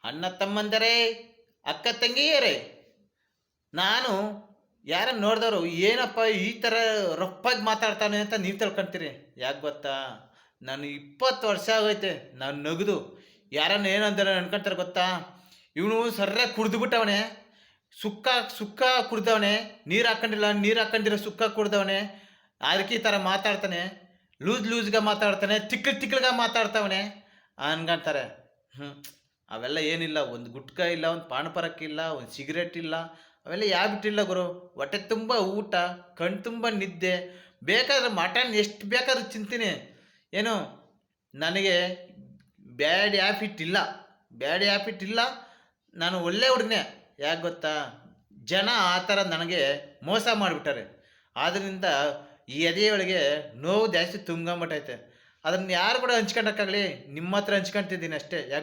ಅಣ್ಣ ತಮ್ಮಂದರೇ, ಅಕ್ಕ ತಂಗಿಯರೇ, ನಾನು ಯಾರನ್ನ ನೋಡಿದವರು ಏನಪ್ಪ ಈ ಥರ ರಫ್ಫಾಗಿ ಮಾತಾಡ್ತಾನೆ ಅಂತ ನೀವು ತಿಳ್ಕೊಂತೀರಿ. ಯಾಕೆ ಗೊತ್ತಾ? ನಾನು 20 ವರ್ಷ ಆಗೈತೆ ನಾನು ನಗ್ದು. ಯಾರನ್ನ ಏನಂತಾರೆ ಅನ್ಕೊಂತಾರೆ ಗೊತ್ತಾ? ಇವನು ಸರ್ಯಾಗಿ ಕುಡ್ದುಬಿಟ್ಟವನೆ, ಸುಕ್ಕ ಸುಕ್ಕ ಕುಡ್ದವನೆ, ನೀರು ಹಾಕೊಂಡಿಲ್ಲ, ನೀರು ಹಾಕೊಂಡಿರೋ ಸುಕ್ಕ ಕುಡ್ದವನೆ, ಅದಕ್ಕೆ ಈ ಥರ ಮಾತಾಡ್ತಾನೆ, ಲೂಸ್‌ಗೆ ಮಾತಾಡ್ತಾನೆ, ತಿಕ್ಲು ಮಾತಾಡ್ತಾವನೆ ಅನ್ಕೊಂತಾರೆ. ಹ್ಞೂ ಅವೆಲ್ಲ ಏನಿಲ್ಲ. ಒಂದು ಗುಟ್ಕಾ ಇಲ್ಲ, ಒಂದು ಪಾನ್ ಪರಾಕ್ ಇಲ್ಲ, ಒಂದು ಸಿಗರೇಟ್ ಇಲ್ಲ, ಅವೆಲ್ಲ ಯಾಬಿಟ್ಟಿಲ್ಲ ಗುರು. ಹೊಟ್ಟೆ ತುಂಬ ಊಟ, ಕಣ್ಣು ತುಂಬ ನಿದ್ದೆ, ಬೇಕಾದ್ರೆ ಮಟನ್ ಎಷ್ಟು ಬೇಕಾದ್ರೂ ತಿಂತೀನಿ. ಏನು ನನಗೆ ಬ್ಯಾಡ್ ಹ್ಯಾಬಿಟ್ ಇಲ್ಲ, ಬ್ಯಾಡ್ ಹ್ಯಾಬಿಟ್ ಇಲ್ಲ. ನಾನು ಒಳ್ಳೆ ಹುಡುಗನೇ. ಯಾಕೆ ಗೊತ್ತಾ? ಜನ ಆ ಥರ ನನಗೆ ಮೋಸ ಮಾಡಿಬಿಟ್ಟಾರೆ. ಆದ್ದರಿಂದ ಈ ಎದೆಯೊಳಗೆ ನೋವು ಜಾಸ್ತಿ ತುಂಬ್ಕೊಂಬಿಟ್ಟೈತೆ. ಅದನ್ನು ಯಾರು ಕೂಡ ಹಂಚ್ಕೊಳಕ್ಕಾಗಲಿ, ನಿಮ್ಮ ಹತ್ರ ಹಂಚ್ಕೊತಿದ್ದೀನಿ ಅಷ್ಟೇ. ಯಾಕೆ